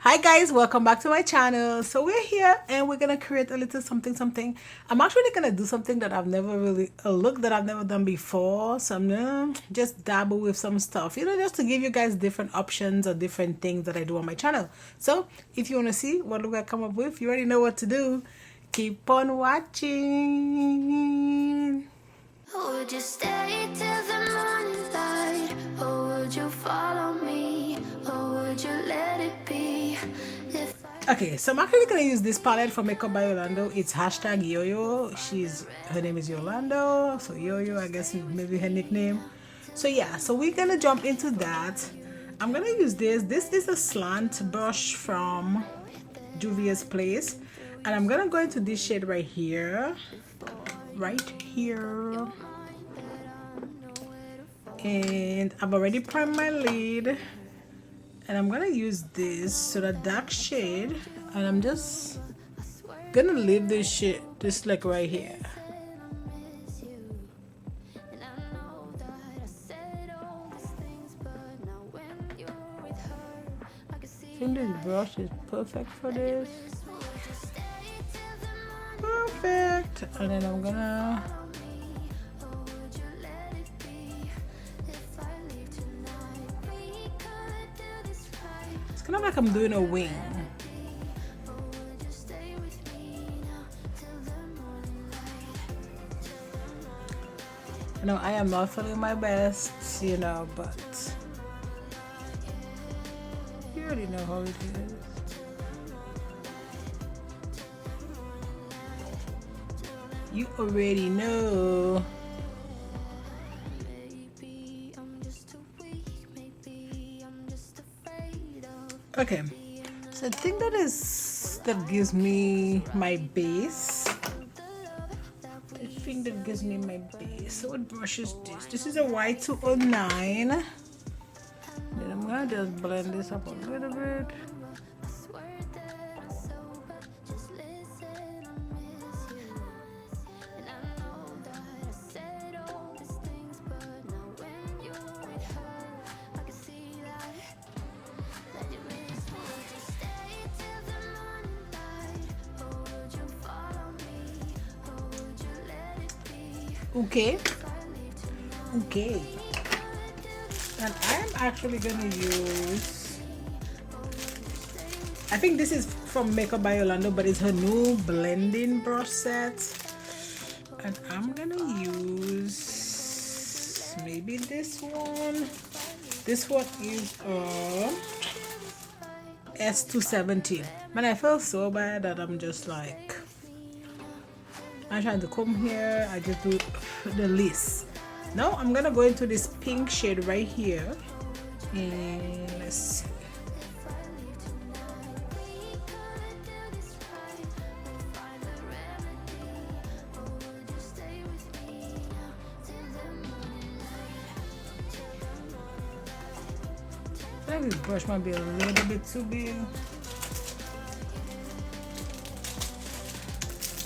Hi guys, welcome back to my channel. So we're here and we're gonna create a little something. I'm actually gonna do something that I've never really a look that I've never done before. So I'm gonna just dabble with some stuff, just to give you guys different options or different things that I do on my channel. So if you want to see what look I come up with, you already know what to do. Keep on watching. Would you stay till the morning light, or would you follow me, or would you let it be? Okay, so I'm actually gonna use this palette from Makeup by Yolondo. It's hashtag Yo-Yo. Her name is Yolando, so Yo-Yo, I guess maybe her nickname. So yeah, so we're gonna jump into that. I'm gonna use this. This is a slant brush from Juvia's Place, and I'm gonna go into this shade right here, and I've already primed my lid. And I'm gonna use this, so that dark shade, and I'm just gonna leave this shit just like right here. I think this brush is perfect for this. Perfect. And then I'm gonna kind of like I'm doing a wing. I am not feeling my best, but you already know how it is. You already know. Okay, so I think that gives me my base. So what brush is this? This is a Y209. Then I'm gonna just blend this up a little bit. Okay, and I am actually gonna use, I think this is from Makeup by Yolando, but it's her new blending brush set, and I'm gonna use maybe this one. This one is S217. Man, I feel so bad that I'm just like, I'm trying to comb here. I just do the least. Now I'm gonna go into this pink shade right here, and let's see. I think this brush might be a little bit too big.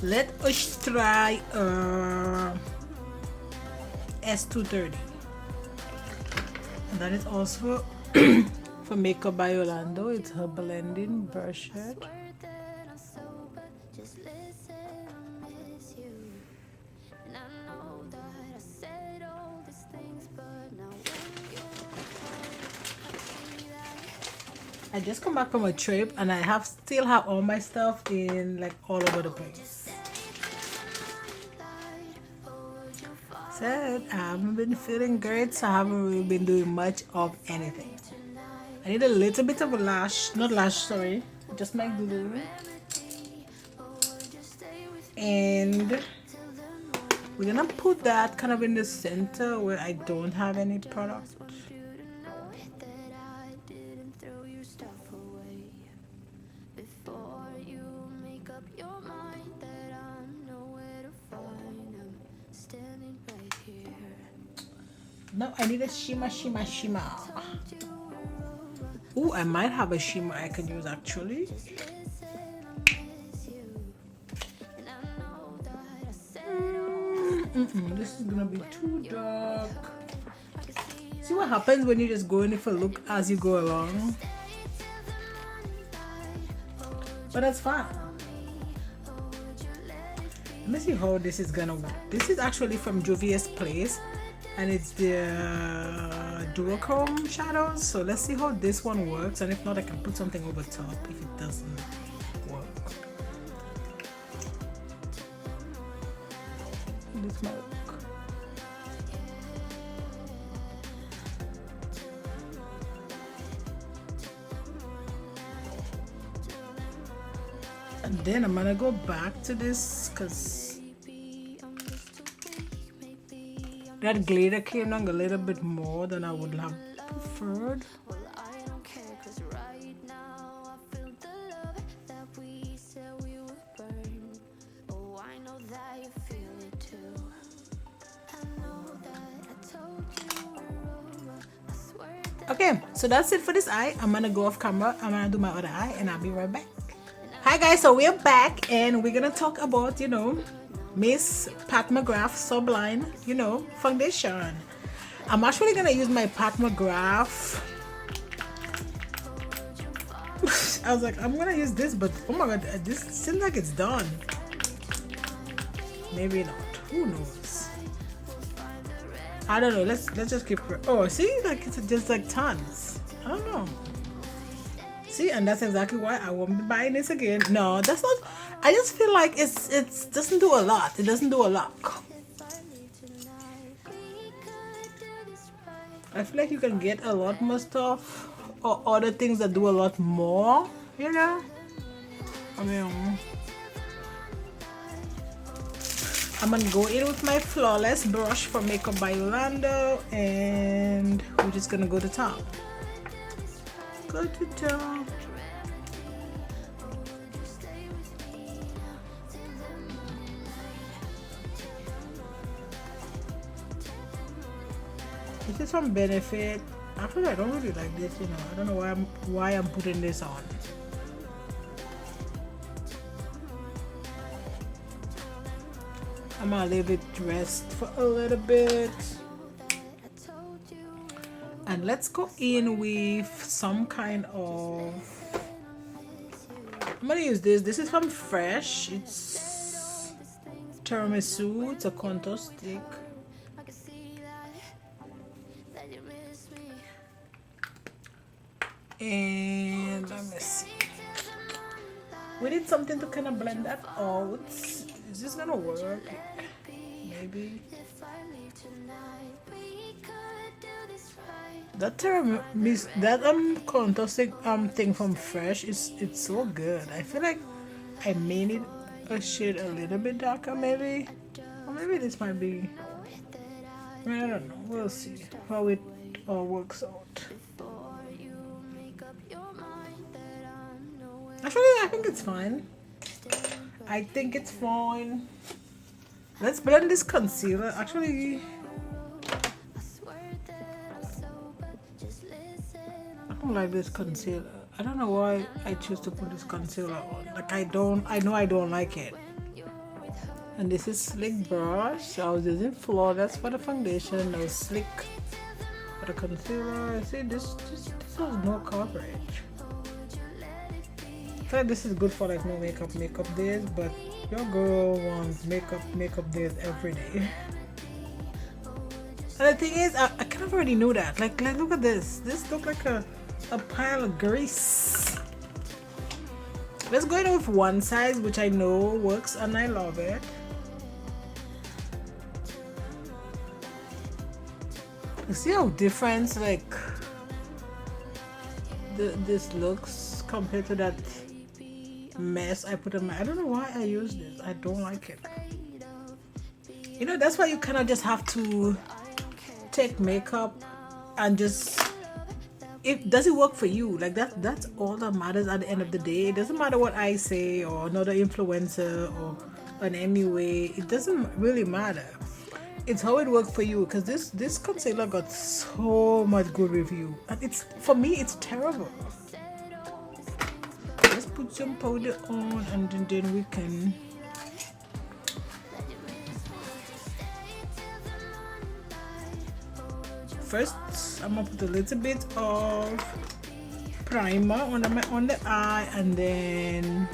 Let us try S230. And that is also for Makeup by Yolando. It's her blending brush set. I just come back from a trip and I still have all my stuff in like all over the place. Said I haven't been feeling great, so I haven't really been doing much of anything. I need a little bit of a lash, just my glue. And we're gonna put that kind of in the center where I don't have any product. No, I need a shimmer. Oh, I might have a shimmer I can use actually. This is gonna be too dark. See what happens when you just go in for a look as you go along? but that's fine. Let me see how this is gonna work. This is actually from Juvia's Place, and it's the Duochrome shadows. So let's see how this one works, and if not, I can put something over top if it doesn't work. This might work. And then I'm gonna go back to this because that glitter came down a little bit more than I would have preferred. Okay, so that's it for this eye. I'm gonna go off camera. I'm gonna do my other eye and I'll be right back. Hi guys, so we're back and we're gonna talk about, you know, Miss Pat McGrath Sublime, you know, foundation. I'm actually gonna use my Pat McGrath. I was like, I'm gonna use this, but oh my god, this seems like it's done. Maybe not. Who knows? I don't know. Let's just keep. Oh, see, like it's just like tons. I don't know. See, and that's exactly why I won't be buying this again. No, that's not. I just feel like it doesn't do a lot. It doesn't do a lot. I feel like you can get a lot more stuff or other things that do a lot more. You know. I mean, I'm gonna go in with my Flawless brush from Makeup by Yolondo, and we're just gonna go to town. Go to town. This is from Benefit. Actually, I don't really like this. You know, I don't know why I'm putting this on. I'm gonna leave it rest for a little bit. And let's go in with some kind of. I'm gonna use this. This is from Fresh. It's tiramisu. It's a contour stick. And let me see. We need something to kind of blend that out. Is this gonna work? Maybe. That contour stick thing from Fresh it's so good. I feel like I made it a shade a little bit darker, maybe, or maybe this might be. I don't know. We'll see how it all works out. Actually, I think it's fine. I think it's fine. Let's blend this concealer. Actually, I don't like this concealer. I don't know why I choose to put this concealer on. Like I know I don't like it. And this is Slick brush. So I was using Flawless for the foundation. Now Slick for the concealer. See, this has no coverage. I feel like this is good for like no makeup days, but your girl wants makeup days every day. And the thing is, I kind of already knew that. Like look at this. This looks like a pile of grease. Let's go in with one size, which I know works and I love it. You see how different like this looks compared to that mess I put in my. I don't know why I use this. I don't like it. You know, that's why you kind of just have to take makeup and just, if does it work for you, like that's all that matters at the end of the day. It doesn't matter what I say or another influencer or in any way. It doesn't really matter. It's how it worked for you, because this concealer got so much good review and it's, for me, it's terrible. Let's put some powder on and then we can. First, I'm gonna put a little bit of primer on the eye, and then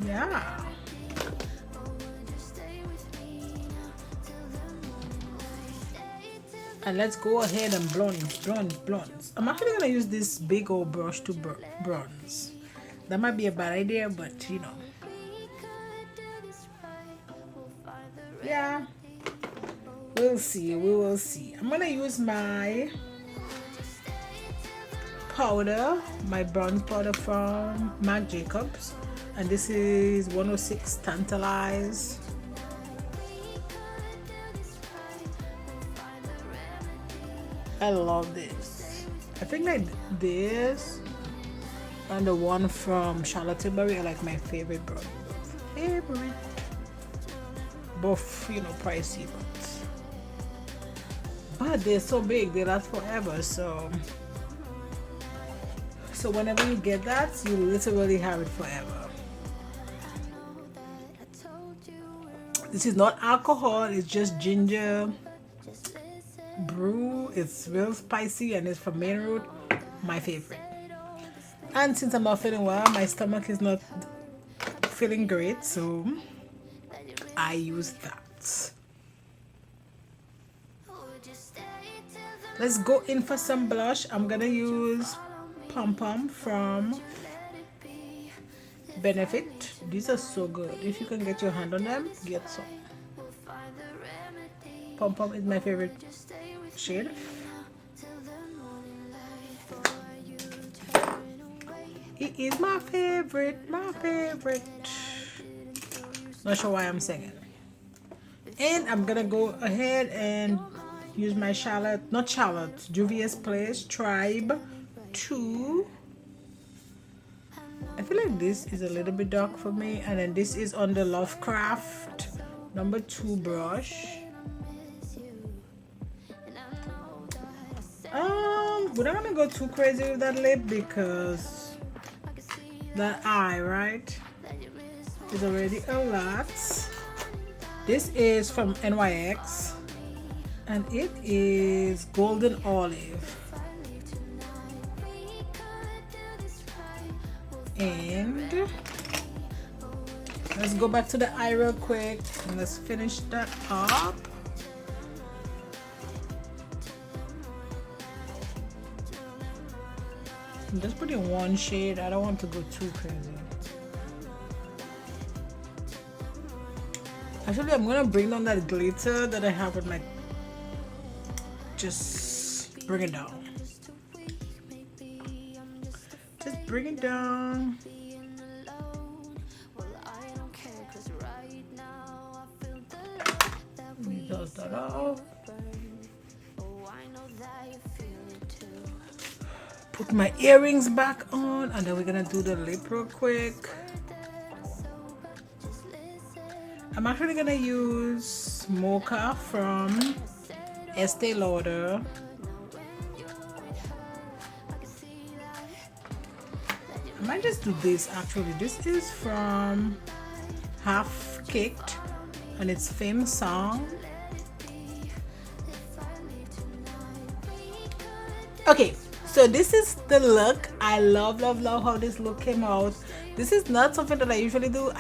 yeah. And let's go ahead and blonde. I'm actually gonna use this big old brush to bronze. That might be a bad idea, but you know. Yeah, we'll see. We will see. I'm gonna use my powder, my bronze powder from Marc Jacobs, and this is 106 Tantalize. I love this. I think like this and the one from Charlotte Tilbury are like my favorite bronze. Both, you know, pricey, but they're so big, they last forever. So whenever you get that, you literally have it forever. This is not alcohol, it's just ginger brew. It's real spicy and it's from Main Road. My favorite. And since I'm not feeling well, my stomach is not feeling great, so I use that. Let's go in for some blush. I'm gonna use Pom Pom from Benefit. These are so good. If you can get your hand on them, get some. Pom Pom is my favorite shade. It is my favorite. Not sure why I'm singing. And I'm gonna go ahead and use my Juvia's Place Tribe 2. I feel like this is a little bit dark for me, and then this is on the Lovecraft number 2 brush. We're not gonna go too crazy with that lip because that eye, right, is already a lot. This is from NYX and it is Golden Olive. And let's go back to the eye real quick and let's finish that up. I'm just putting one shade. I don't want to go too crazy. Actually, I'm gonna bring down that glitter that I have with my. Just bring it down. Just bring it down. Let me dust that off. Put my earrings back on, and then we're gonna do the lip real quick. I'm actually gonna use Mocha from Estee Lauder. I might just do this actually. This is from Half Kicked and it's Fame Song. Okay, so this is the look. I love how this look came out. This is not something that I usually do.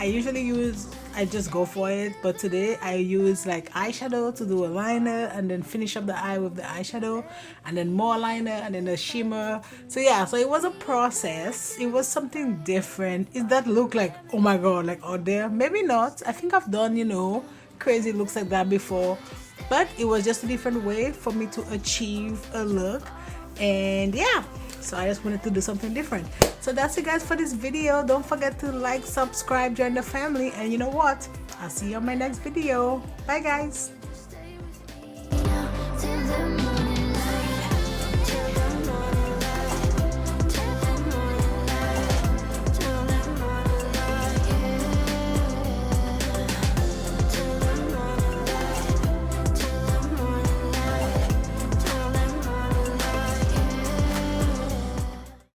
I just go for it, but today I use like eyeshadow to do a liner and then finish up the eye with the eyeshadow and then more liner and then a shimmer. So yeah, so it was a process. It was something different. Is that look like, oh my god, like out there? Maybe not. I think I've done, you know, crazy looks like that before, but it was just a different way for me to achieve a look. And yeah, so I just wanted to do something different. So that's it guys for this video. Don't forget to like, subscribe, join the family, and you know what, I'll see you on my next video. Bye guys.